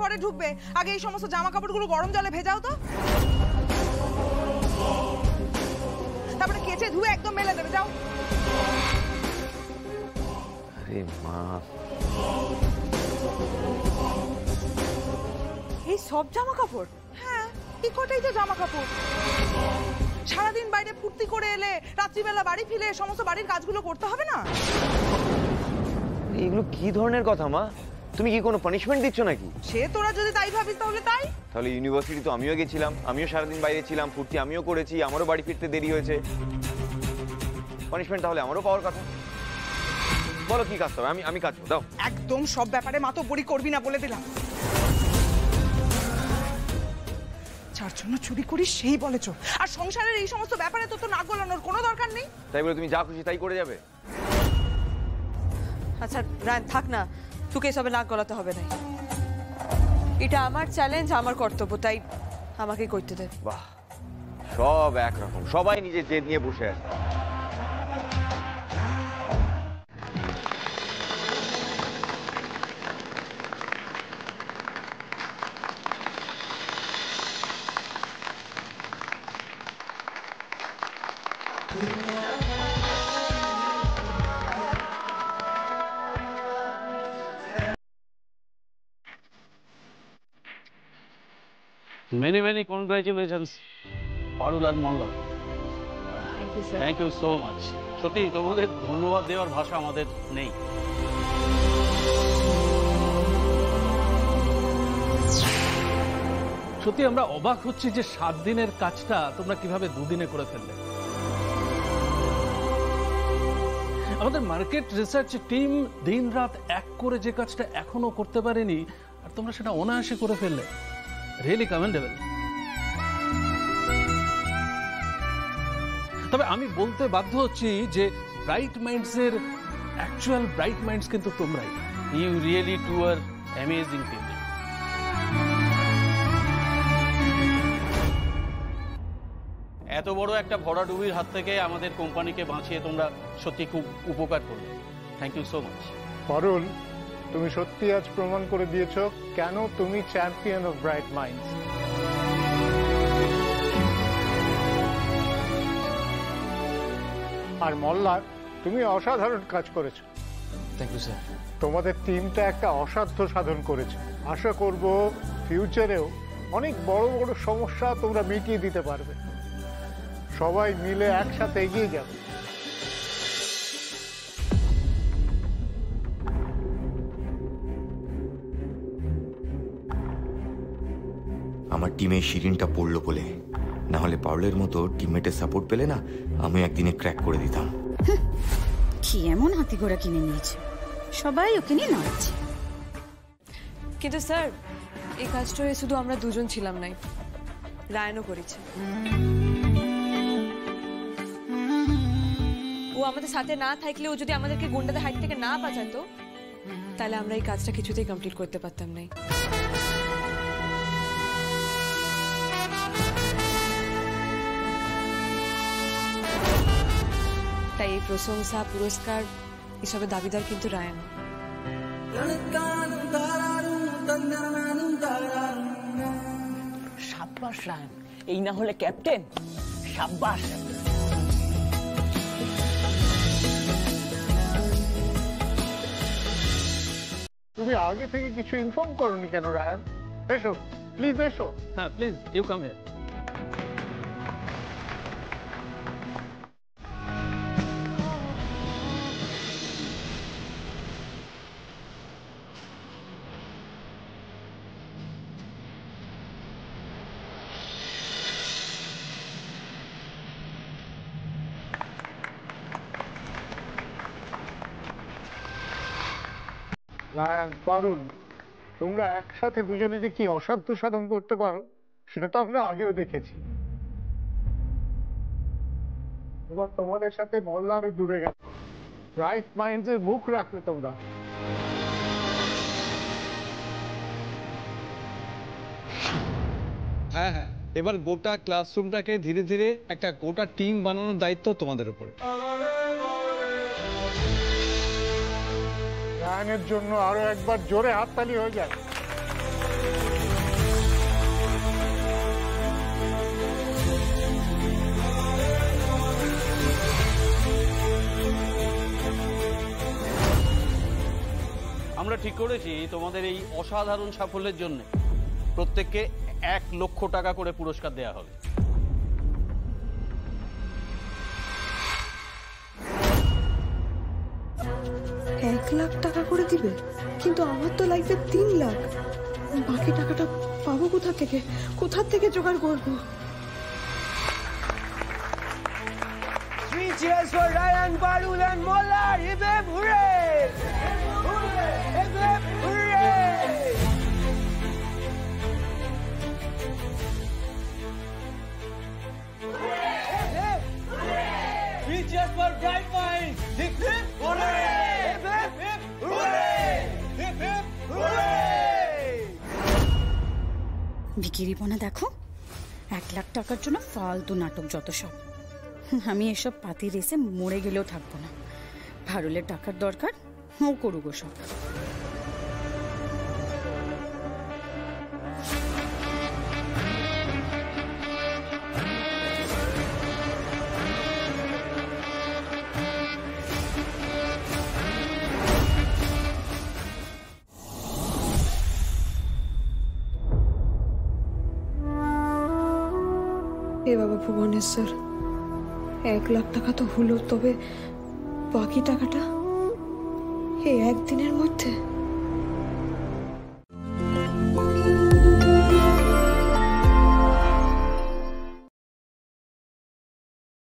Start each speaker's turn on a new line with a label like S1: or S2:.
S1: পরে ঢুকবে, আগে এই সমস্ত জামা কাপড়গুলো গরম জলে ভেজাও তো, তারপরে কেচে ধুয়ে একদম মেলে দেবে। যাও।
S2: আরে মা,
S1: এই সব জামা কাপড়? হ্যাঁ, এই কটাই তো জামা কাপড়। সারাদিন বাইরে ফুর্তি করে এলে রাত্রিবেলা বাড়ি ফিরে সমস্ত বাড়ির কাজগুলো করতে হবে না?
S2: এগুলো কি ধরনের কথা মা? তুমি কি কোনো পানিশমেন্ট দিচ্ছ নাকি?
S1: সে তোরা যদি তাই ভাবিস তাহলে তাই।
S2: তাহলে ইউনিভার্সিটি তো আমিও গেছিলাম, আমিও সারাদিন বাইরে ছিলাম, ফুর্তি আমিও করেছি, আমারও বাড়ি ফিরতে দেরি হয়েছে। পানিশমেন্ট তাহলে আমারও পাওয়ার কথা। বলো কি কাজ হবে, আমি কাজ করব। দাও।
S1: একদম সব ব্যাপারে মাতব্বরি করবি না বলে দিলাম। যার জন্য চুরি করিস সেই বলেছ, আর সংসারের এই সমস্ত ব্যাপারে তো নাক গলানোর কোনো দরকার নেই।
S2: তাই বলে তুমি যা খুশি তাই করে যাবে?
S3: আচ্ছা রায়ন থাক না, তোকে এসবে নাক গলাতে হবে না। এটা আমার চ্যালেঞ্জ, আমার কর্তব্য, তাই আমাকেই করতে দে।
S2: বাহ, সব একরকম, সবাই নিজের জেদ নিয়ে বসে আছে।
S4: Many congratulations, Parul and Malla. Thank you, sir. Thank you so much. সত্যি তোমাদের ধন্যবাদ দেওয়ার ভাষা আমাদের নেই। সত্যি আমরা অবাক হচ্ছি যে 7 দিনের কাজটা তোমরা কিভাবে 2 দিনে করে ফেললে। আমাদের মার্কেট রিসার্চ টিম দিন রাত এক করে যে কাজটা এখনো করতে পারেনি, আর তোমরা সেটা অনায়াসে করে ফেললে। Really commendable. তবে আমি বলতে বাধ্য হচ্ছি যে ব্রাইট মাইন্ডস এর অ্যাকচুয়াল ব্রাইট মাইন্ডস কিন্তু তোমরাই। You really too are amazing people. এত বড় একটা ভরাডুবির হাত থেকে আমাদের কোম্পানিকে বাঁচিয়ে তোমরা সত্যি খুব উপকার করলে। Thank you so much.
S5: Parul, তুমি সত্যি আজ প্রমাণ করে দিয়েছো কেন তুমি চ্যাম্পিয়ন অফ ব্রাইট মাইন্ডস। আর মল্লার, তুমি অসাধারণ কাজ করেছো।
S4: Thank you sir.
S5: তোমাদের টিমটা একটা অসাধ্য সাধন করেছে। আশা করব ফিউচারেও অনেক বড় বড় সমস্যা তোমরা মিটিয়ে দিতে পারবে। সবাই মিলে একসাথে এগিয়ে যাবে।
S6: আমার টিমে শিরিনটা পড়লো বলে, না হলে পারুলের মতো টিমমেটের সাপোর্ট পেলে না আমি একদিনে ক্র্যাক করে দিতাম।
S7: কি এমন হাতি ঘোড়া কিনে নিয়েছে, সবাই ওকে নিয়ে নাচছে।
S3: কিন্তু স্যার এই কাজটা শুধু আমরা দুজন ছিলাম নাই, রায়নও করেছে। ও আমাদের সাথে না থাকলেও যদি আমাদেরকে গুন্ডাদের হাত থেকে না বাঁচাতো, তাহলে আমরা এই কাজটা কিছুতেই কমপ্লিট করতে পারতাম না। তাই এই প্রশংসা পুরস্কার এসবের দাবিদার কিন্তু রায়ন।
S8: সাব্বাস রায়ন, এই না হলে ক্যাপ্টেন। সাব্বাস।
S5: তুমি আগে থেকে কিছু ইনফর্ম করোনি কেন রায়ন? এসো প্লিজ, এসো।
S4: হ্যাঁ please, you come here.
S5: Rayan, Parul, তোমরা একসাথে দুজনে যে কি অসাধ্য সাধন করতে পারো সেটা তো আমরা আগেও দেখেছি। এবার তোমাদের সাথে মল্লা আরো দূরে গেল। ব্রাইট মাইন্ডস এর মুখ রাখলে তোমরা।
S9: হ্যাঁ হ্যাঁ, এবার গোটা ক্লাসরুমটাকে ধীরে ধীরে একটা গোটা টিম বানানোর দায়িত্ব তোমাদের উপরে।
S5: রায়নের জন্য আরো একবার জোরে হাততালি হয়ে যায়।
S4: ঠিক করেছি তোমাদের এই অসাধারণ সাফল্যের জন্য প্রত্যেককে 1 লক্ষ টাকা করে পুরস্কার দেওয়া হবে।
S3: এক লাখ টাকা করে দিবে, কিন্তু আমার তো লাগবে 3 লাখ। বাকি টাকাটা পাবো কোথা থেকে জোগাড় করবো?
S2: Cheers for Ryan, Parul and Mollar! Hip hip hooray! Hip hip hooray! Three cheers for Bright Mind! Hip hip hooray! Hip hip hooray! Hip hip hooray!
S7: ভিকিরিপনা দেখো, 1 লাখ টাকার জন্য ফালতু নাটক যত সব। আমি এসব পাতি রেসে মরে গেলেও থাকবো না। পারুলের টাকার দরকার, ও করুক সব।
S3: এ বাবা ভুবনেশ্বর, 1 লাখ টাকা তো হলো, তবে বাকি টাকাটা এই একদিনের মধ্যে?